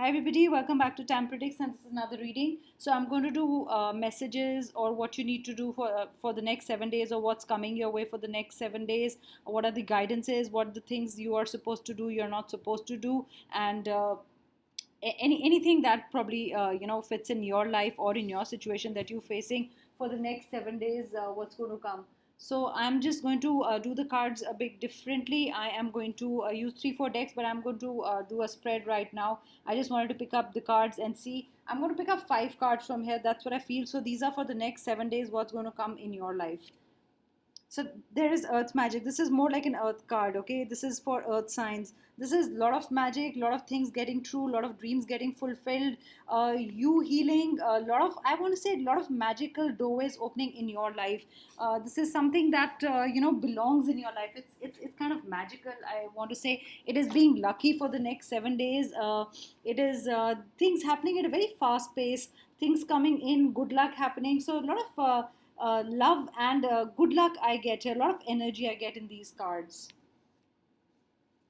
Hi everybody, welcome back to Time Predicts, and this is another reading. So I'm going to do messages or what you need to do for the next 7 days, or what's coming your way for the next 7 days. What are the guidances? What are the things you are supposed to do, you're not supposed to do, and anything that probably fits in your life or in your situation that you're facing for the next 7 days. What's going to come? So I'm just going to do the cards a bit differently. I am going to use 3 4 decks, but I'm going to do a spread right now. I just wanted to pick up the cards and see. I'm going to pick up 5 cards from here. That's what I feel. So these are for the next 7 days. What's going to come in your life? So there is earth magic. This is more like an earth card. Okay, this is for earth signs. This is a lot of magic, lot of things getting true, lot of dreams getting fulfilled, you healing, a lot of, I want to say, a lot of magical doorways opening in your life. This is something that belongs in your life. It's kind of magical. I want to say it is being lucky for the next 7 days. It is things happening at a very fast pace, things coming in, good luck happening. So a lot of love and good luck I get, a lot of energy I get in these cards.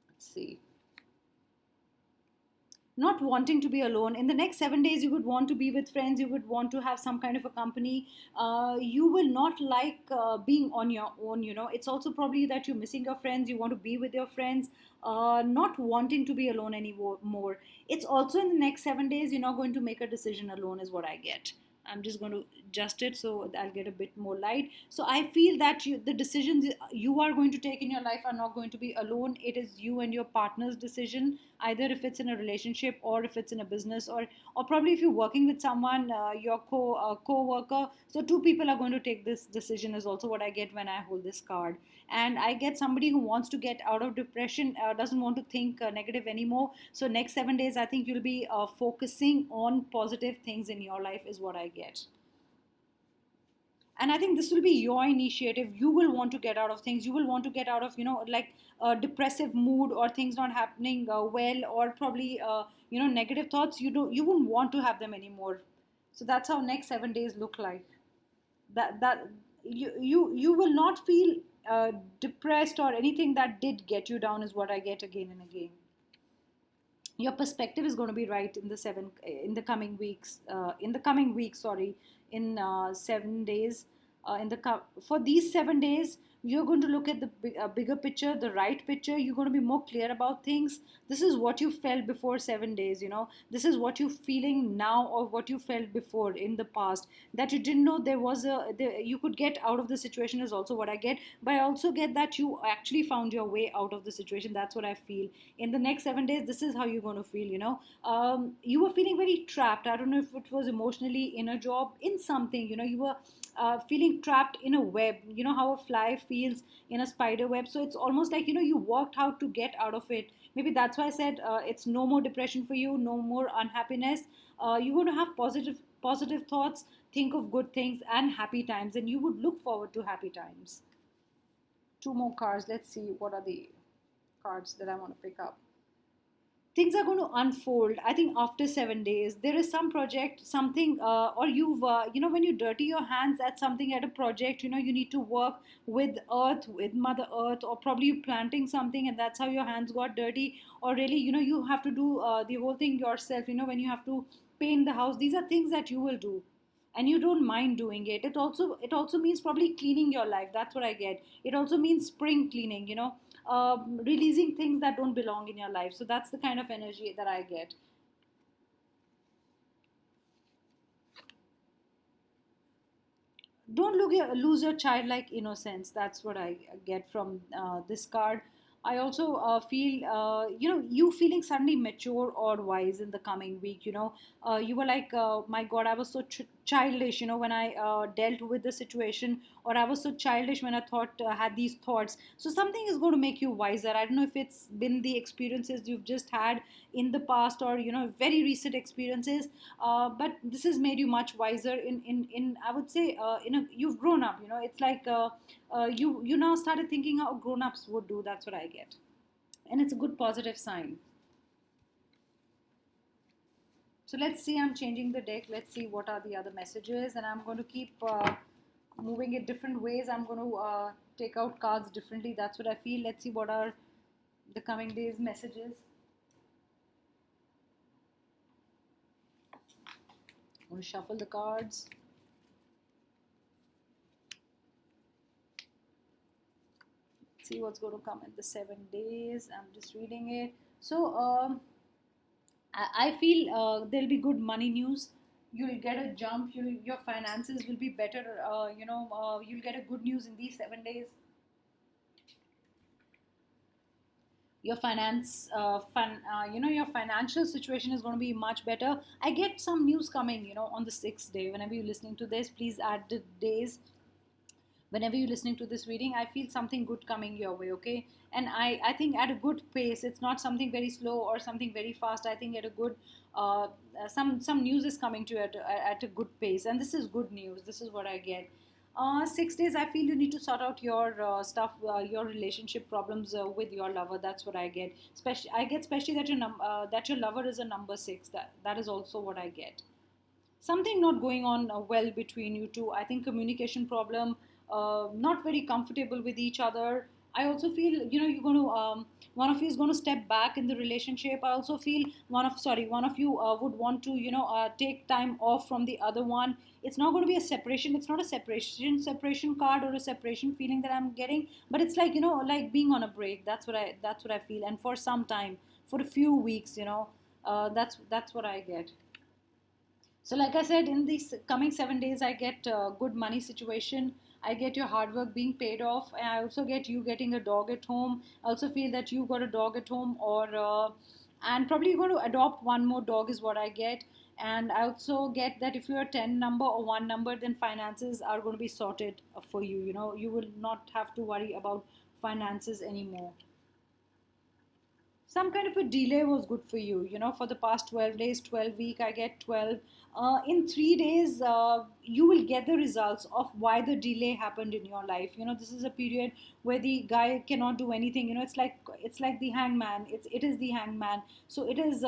Let's see. Not wanting to be alone in the next 7 days. You would want to be with friends, you would want to have some kind of a company. You will not like being on your own. It's also probably that you're missing your friends, you want to be with your friends. Not wanting to be alone anymore. It's also in the next 7 days you're not going to make a decision alone, is what I get. I'm just going to adjust it so I'll get a bit more light. So I feel that the decisions you are going to take in your life are not going to be alone. It is you and your partner's decision, either if it's in a relationship or if it's in a business, or probably if you're working with someone, your co-worker. So two people are going to take this decision, is also what I get when I hold this card. And I get somebody who wants to get out of depression, doesn't want to think negative anymore. So next 7 days I think you'll be focusing on positive things in your life, is what I get. And I think this will be your initiative. You will want to get out of things, you will want to get out of like a depressive mood, or things not happening well, or probably negative thoughts. You won't want to have them anymore. So that's how next 7 days look like. That you will not feel depressed or anything that did get you down, is what I get again and again. Your perspective is going to be right in the coming weeks, sorry, in 7 days. For these 7 days you're going to look at the bigger picture, the right picture. You're going to be more clear about things. This is what you felt before 7 days. This is what you're feeling now, or what you felt before in the past, that you didn't know you could get out of the situation, is also what I get. But I also get that you actually found your way out of the situation. That's what I feel. In the next 7 days, this is how you're going to feel. You were feeling very trapped. I don't know if it was emotionally, in a job, in something. You were feeling trapped in a web. You know how a fly feels in a spider web. So it's almost like you worked how to get out of it. Maybe that's why I said it's no more depression for you, no more unhappiness. You're going to have positive thoughts, think of good things and happy times, and you would look forward to happy times. Two more cards. Let's see what are the cards that I want to pick up. Things are going to unfold. I think after 7 days there is some project, something, or you've when you dirty your hands at something, at a project. You need to work with earth, with mother earth, or probably you planting something, and that's how your hands got dirty. Or really, you have to do the whole thing yourself. When you have to paint the house, these are things that you will do, and you don't mind doing it. It also means probably cleaning your life. That's what I get. It also means spring cleaning. Releasing things that don't belong in your life. So that's the kind of energy that I get. Don't lose your childlike innocence. That's what I get from this card. I also feel you feeling suddenly mature or wise in the coming week. You were like, my God, I was so childish, when I dealt with the situation, or I was so childish when I had these thoughts. So something is going to make you wiser. I don't know if it's been the experiences you've just had in the past, or very recent experiences. But this has made you much wiser. In I would say, you've grown up. It's like, you now started thinking how grown-ups would do. That's what I get, and it's a good positive sign. So let's see, I'm changing the deck. Let's see what are the other messages, and I'm going to keep moving it different ways. I'm going to take out cards differently. That's what I feel. Let's see what are the coming days messages. I'm going to shuffle the cards. See what's going to come in the 7 days. I'm just reading it. So I feel there'll be good money news. You'll get a jump. Your finances will be better. You'll get a good news in these 7 days. Your your financial situation is going to be much better. I get some news coming, on the 6th day. Whenever you're listening to this, please add the days. Whenever you're listening to this reading, I feel something good coming your way, okay? And I think at a good pace. It's not something very slow or something very fast. I think at a good some news is coming to you at a good pace, and this is good news. This is what I get. 6 days, I feel you need to sort out your stuff, your relationship problems with your lover. That's what I get. Especially that that your lover is a number 6. That is also what I get. Something not going on well between you two. I think communication problem, not very comfortable with each other. I also feel, you're going to one of you is going to step back in the relationship. I also feel one of you would want to, take time off from the other one. It's not going to be a separation. It's not a separation card or a separation feeling that I'm getting, but it's like, like being on a break. That's what I feel. And for some time, for a few weeks, that's what I get. So, like I said, in these coming 7 days, I get a good money situation. I get your hard work being paid off. And I also get you getting a dog at home. I also feel that you got a dog at home, and probably you're going to adopt one more dog, is what I get. And I also get that if you're a 10 number or 1 number, then finances are going to be sorted for you. You will not have to worry about finances anymore. Some kind of a delay was good for you, for the past 12 days, 12 week. I get 12. In 3 days, you will get the results of why the delay happened in your life. This is a period where the guy cannot do anything. It's like the hangman. It is the hangman. So it is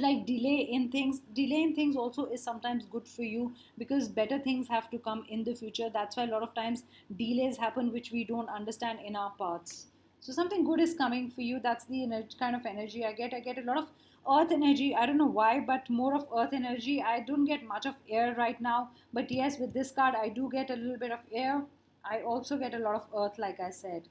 like delay in things also is sometimes good for you, because better things have to come in the future. That's why a lot of times delays happen which we don't understand in our paths. So something good is coming for you. That's the kind of energy I get. I get a lot of earth energy. I don't know why, but more of earth energy. I don't get much of air right now, but yes, with this card I do get a little bit of air. I also get a lot of earth, like I said.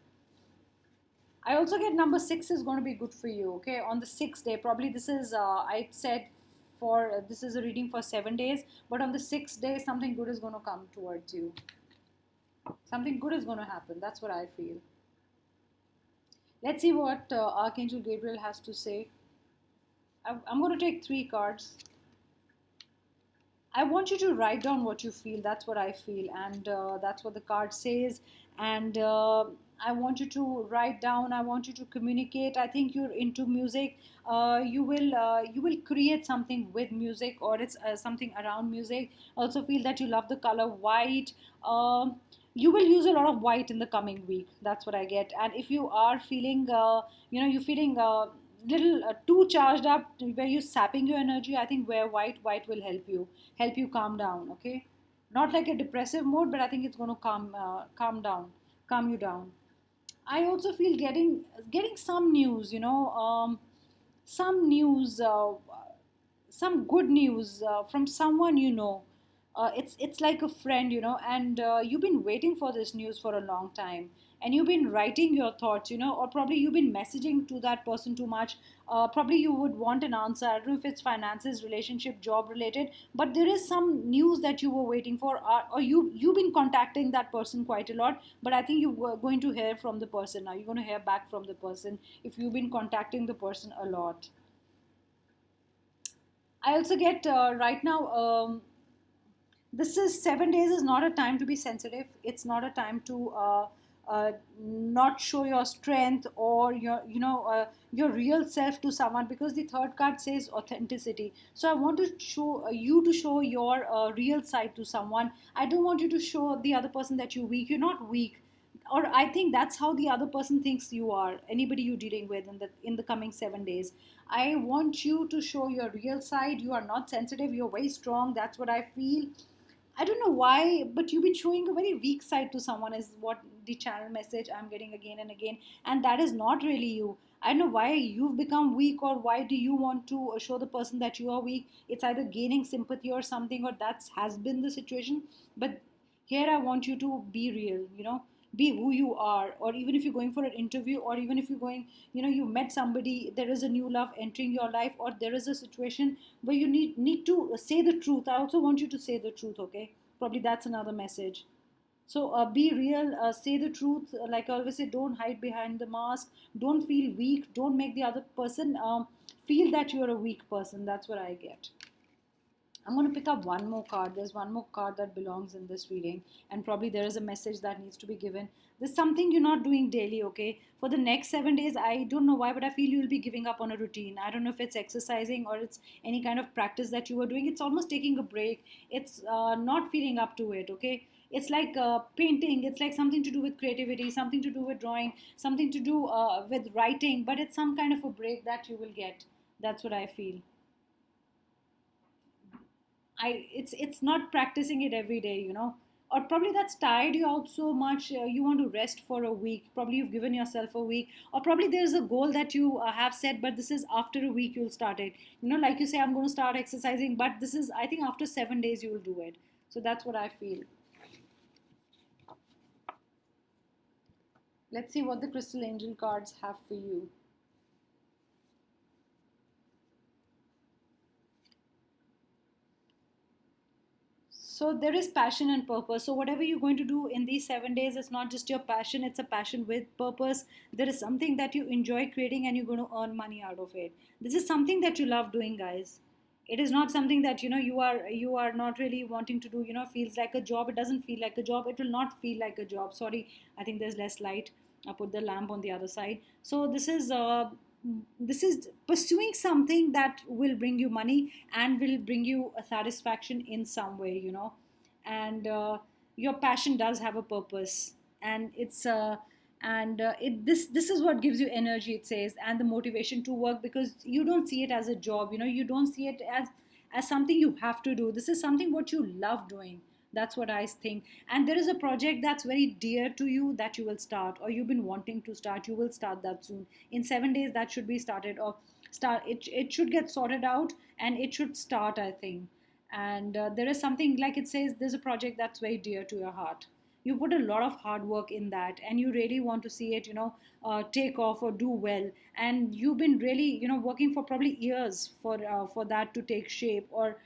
I also get number 6 is going to be good for you. Okay, on the 6th day, probably this is I said for this is a reading for 7 days, but on the 6th day, something good is going to come towards you. Something good is going to happen. That's what I feel. Let's see what Archangel Gabriel has to say. I'm going to take 3 cards. I want you to write down what you feel. That's what I feel, and that's what the card says. And I want you to write down. I want you to communicate. I think you're into music. You will create something with music, or it's something around music. Also feel that you love the color white. You will use a lot of white in the coming week. That's what I get. And if you are feeling, you're feeling little too charged up, where you're sapping your energy, I think wear white. White will help you calm down. Okay, not like a depressive mode, but I think it's going to calm you down. I also feel getting some news, some news, some good news from someone it's like a friend, and you've been waiting for this news for a long time, and you've been writing your thoughts, or probably you've been messaging to that person too much. Probably you would want an answer. I don't know if it's finances, relationship, job related, but there is some news that you were waiting for, or you've been contacting that person quite a lot, but I think you were going to hear from the person now. You're going to hear back from the person if you've been contacting the person a lot. I also get right now. This is 7 days is not a time to be sensitive. It's not a time to not show your strength or your real self to someone, because the third card says authenticity. So I want to show you to show your real side to someone. I don't want you to show the other person that you're weak. You're not weak, or I think that's how the other person thinks you are. Anybody you're dealing with in the coming 7 days, I want you to show your real side. You are not sensitive. You're very strong. That's what I feel. I don't know why, but you've been showing a very weak side to someone, is what the channel message I'm getting again and again, and that is not really you. I don't know why you've become weak, or why do you want to show the person that you are weak. It's either gaining sympathy or something, or that's has been the situation. But here I want you to be real, be who you are. Or even if you're going for an interview, or even if you're going, you met somebody, there is a new love entering your life, or there is a situation where you need to say the truth. I also want you to say the truth, okay? Probably that's another message. So be real, say the truth. Like I always say, don't hide behind the mask. Don't feel weak. Don't make the other person feel that you're a weak person. That's what I get. I'm going to pick up one more card. There's one more card that belongs in this reading, and probably there is a message that needs to be given. There's something you're not doing daily, okay? For the next 7 days, I don't know why, but I feel you'll be giving up on a routine. I don't know if it's exercising or it's any kind of practice that you were doing. It's almost taking a break. It's not feeling up to it, okay? It's like painting. It's like something to do with creativity, something to do with drawing, something to do with writing, but it's some kind of a break that you will get. That's what I feel. It's not practicing it every day, or probably that's tired you out so much, you want to rest for a week. Probably you've given yourself a week, or probably there's a goal that you have set, but this is after a week you'll start it. Like you say, I'm going to start exercising, but this is, I think, after 7 days you will do it. So that's what I feel. Let's see what the crystal angel cards have for you. So there is passion and purpose. So whatever you're going to do in these 7 days, it's not just your passion, it's a passion with purpose. There is something that you enjoy creating and you're going to earn money out of it. This is something that you love doing, guys. It is not something that you are not really wanting to do, feels like a job. It doesn't feel like a job. It will not feel like a job. Sorry, I think there's less light. I'll put the lamp on the other side. So this is pursuing something that will bring you money and will bring you a satisfaction in some way, and your passion does have a purpose, and it's and it this is what gives you energy, it says, and the motivation to work, because you don't see it as a job, you don't see it as something you have to do. This is something what you love doing. That's what I think. And there is a project that's very dear to you that you will start, or you've been wanting to start. You will start that soon. In 7 days, that should be started, or start. It should get sorted out, and it should start, I think. And there is something, like it says, there's a project that's very dear to your heart. You put a lot of hard work in that, and you really want to see it, take off or do well. And you've been really, working for probably years for that to take shape, or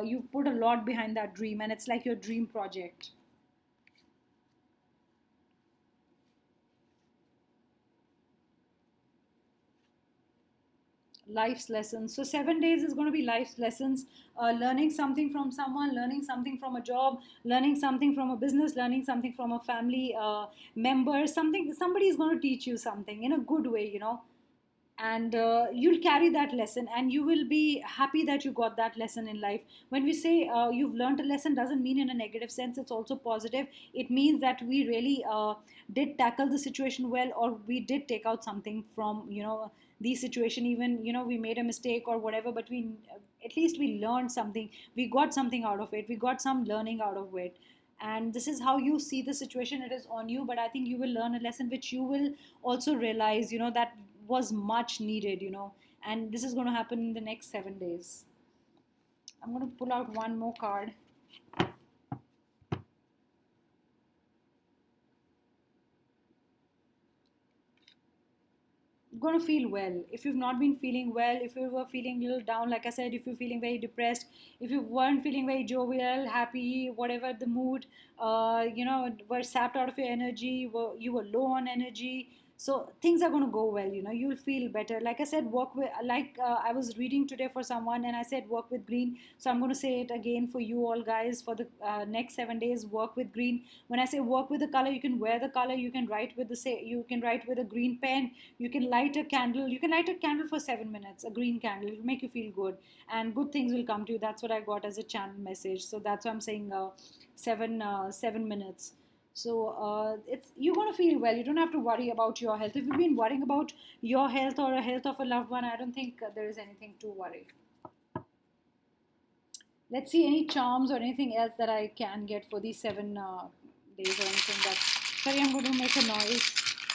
you've put a lot behind that dream, and it's like your dream project. Life's lessons. So 7 days is going to be life's lessons. Learning something from someone, learning something from a job, learning something from a business, learning something from a family member. Somebody is going to teach you something in a good way, and you'll carry that lesson, and you will be happy that you got that lesson in life. When we say you've learned a lesson, doesn't mean in a negative sense, it's also positive. It means that we really did tackle the situation well, or we did take out something from, the situation. Even, we made a mistake or whatever, but we at least we learned something. We got something out of it. We got some learning out of it. And this is how you see the situation. It is on you, but I think you will learn a lesson which you will also realize, that was much needed, and this is going to happen in the next 7 days. I'm going to pull out one more card. Going to feel well. If you've not been feeling well, if you were feeling a little down, like I said, if you're feeling very depressed, if you weren't feeling very jovial, happy, whatever the mood, were sapped out of your energy, you were low on energy, so things are going to go well. You'll feel better. Like I said, work with, like I was reading today for someone, and I said work with green. So I'm going to say it again for you all, guys, for the next 7 days. Work with green. When I say work with the color, you can wear the color, you can write with the say, you can write with a green pen, you can light a candle. You can light a candle for 7 minutes, a green candle. It will make you feel good, and good things will come to you. That's what I got as a channel message. So that's why I'm saying 7 minutes. So it's, you're going to feel well. You don't have to worry about your health. If you've been worrying about your health or a health of a loved one, I don't think there is anything to worry. Let's see any charms or anything else that I can get for these 7 days, or anything that's Sorry, I'm going to make a noise.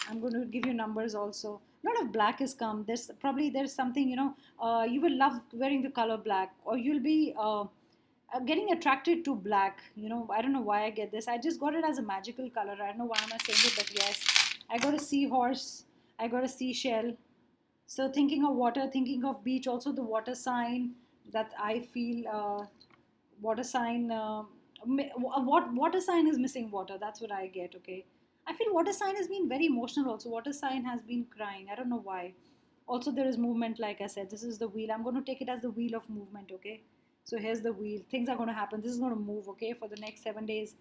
I'm going to give you numbers also. A lot of black has come. There's something, you will love wearing the color black, or you'll be getting attracted to black. I don't know why I get this. I just got it as a magical color. I don't know why I'm saying it, but yes, I got a seahorse. I got a seashell. So thinking of water, thinking of beach, also the water sign that I feel water sign. What water sign is missing water? That's what I get. Okay, I feel water sign has been very emotional. Also, water sign has been crying. I don't know why. Also, there is movement. Like I said, this is the wheel. I'm going to take it as the wheel of movement. Okay, so here's the wheel. Things are going to happen. This is going to move. Okay, for the next 7 days,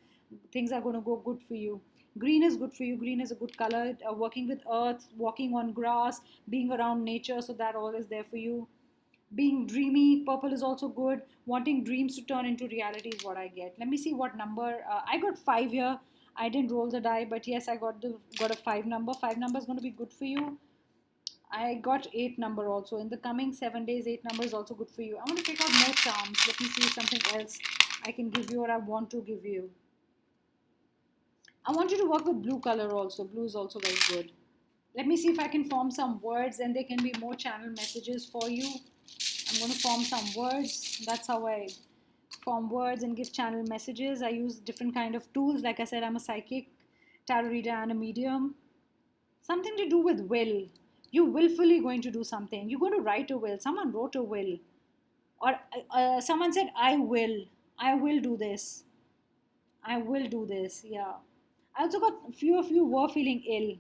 things are going to go good for you. Green is good for you. Green is a good color. Working with earth, walking on grass, being around nature, so that all is there for you. Being dreamy, purple is also good. Wanting dreams to turn into reality is what I get. Let me see what number. I got 5 here. I didn't roll the die, but yes, I got a 5 number. 5 number is going to be good for you. I got 8 number also. In the coming 7 days, 8 number is also good for you. I want to take out more charms. Let me see something else I can give you or I want to give you. I want you to work with blue color also. Blue is also very good. Let me see if I can form some words and there can be more channel messages for you. I'm going to form some words. That's how I form words and give channel messages. I use different kind of tools. Like I said, I'm a psychic, tarot reader, and a medium. Something to do with will. You willfully going to do something. You're going to write a will. Someone wrote a will, or someone said, I will do this. I will do this. Yeah. I also got a few of you were feeling ill,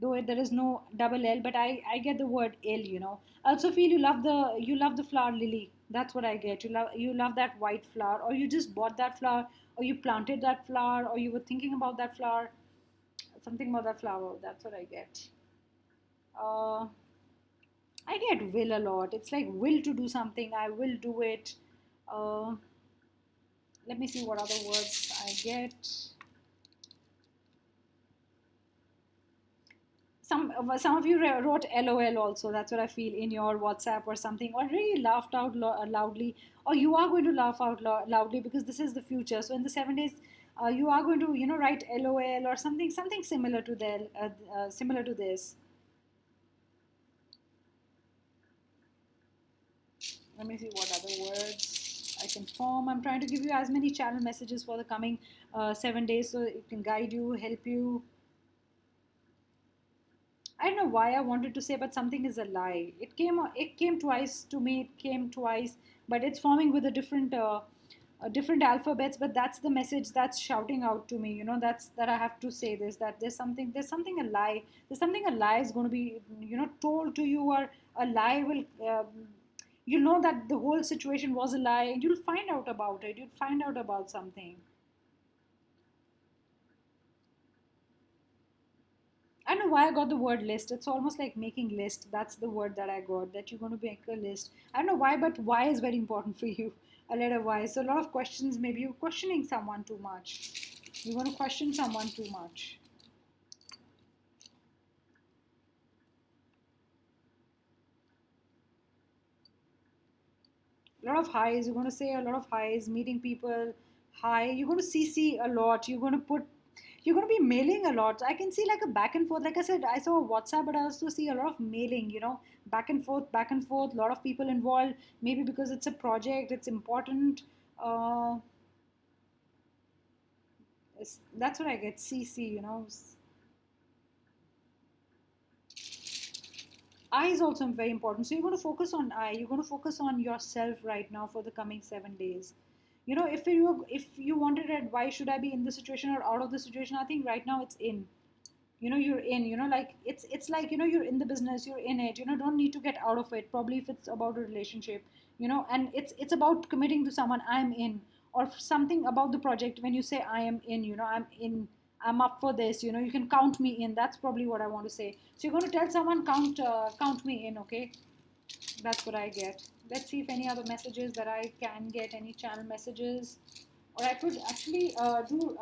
though there is no double L, but I get the word ill. I also feel you love the flower lily. That's what I get. You love that white flower, or you just bought that flower, or you planted that flower, or you were thinking about that flower. Something about that flower. That's what I get. Uh, I get will a lot. It's like will to do something. I will do it. Uh, Let me see what other words I get. Some of you wrote LOL also. That's what I feel in your WhatsApp or something, or really laughed out loudly, or you are going to laugh out loudly because this is the future. So in the 7 days, you are going to write LOL or something similar to similar to this. Let me see what other words I can form. I'm trying to give you as many channel messages for the coming 7 days so it can guide you, help you. I don't know why I wanted to say, but something is a lie. It came twice to me. It came twice, but it's forming with different alphabets. But that's the message that's shouting out to me. That I have to say this. That there's something a lie. There's something a lie is going to be told to you, or a lie will. You know that the whole situation was a lie, and you'll find out about it. You'll find out about something. I don't know why I got the word list. It's almost like making list. That's the word that I got. That you're going to make a list. I don't know why, but why is very important for you. A letter Y. So a lot of questions. Maybe you're questioning someone too much. You're going to question someone too much. A lot of highs. You're going to say a lot of highs. Meeting people. Hi. You're going to CC a lot. You're going to be mailing a lot. I can see like a back and forth. Like I said, I saw WhatsApp, but I also see a lot of mailing, back and forth, back and forth. A lot of people involved. Maybe because it's a project, it's important. Uh, that's what I get. CC. I is also very important. So you're going to focus on I. You're going to focus on yourself right now for the coming 7 days. If you wanted advice, should I be in the situation or out of the situation? I think right now it's in. You're in. Like it's like you're in the business. You're in it. Don't need to get out of it. Probably if it's about a relationship. And it's about committing to someone. I'm in, or something about the project. When you say I am in, I'm in. I'm up for this. You can count me in. That's probably what I want to say. So you're going to tell someone count me in. Okay, that's what I get. Let's see if any other messages that I can get, any channel messages. Or I could actually do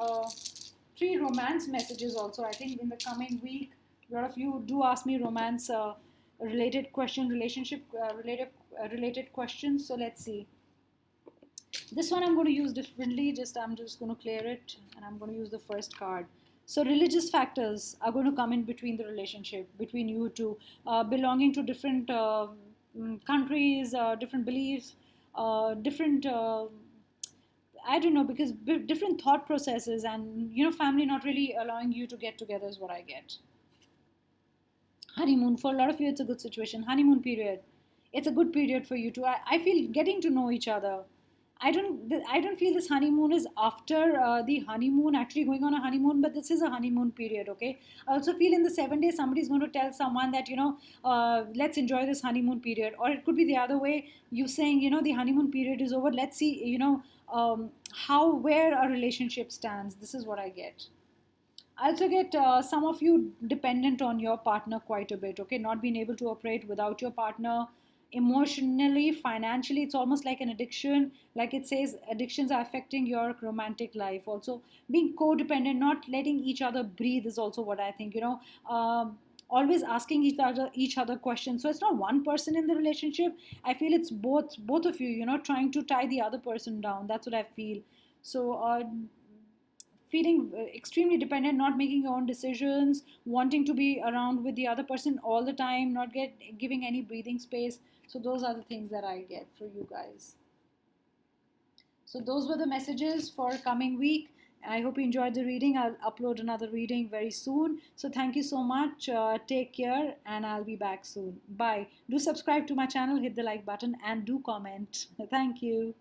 3 romance messages also. I think in the coming week, a lot of you do ask me romance related question, relationship related questions. So let's see. This one I'm going to use differently. I'm just going to clear it, and I'm going to use the first card. So religious factors are going to come in between the relationship between you two, belonging to different countries, different beliefs, different. I don't know, because different thought processes, and family not really allowing you to get together is what I get. Honeymoon, for a lot of you, it's a good situation. Honeymoon period, it's a good period for you to. I feel getting to know each other. I don't feel this honeymoon is after the honeymoon, actually going on a honeymoon, but this is a honeymoon period. Okay, I also feel in the 7 days somebody's going to tell someone that let's enjoy this honeymoon period, or it could be the other way. You saying the honeymoon period is over. Let's see how where a relationship stands. This is what I get. I also get some of you dependent on your partner quite a bit, okay? Not being able to operate without your partner emotionally, financially. It's almost like an addiction. Like it says, addictions are affecting your romantic life. Also, being codependent, not letting each other breathe is also what I think, always asking each other questions. So it's not one person in the relationship. I feel it's both of you, trying to tie the other person down. That's what I feel. So feeling extremely dependent, not making your own decisions, wanting to be around with the other person all the time, not giving any breathing space. So those are the things that I get for you guys. So those were the messages for coming week. I hope you enjoyed the reading. I'll upload another reading very soon. So thank you so much. Take care, and I'll be back soon. Bye. Do subscribe to my channel, hit the like button, and do comment. Thank you.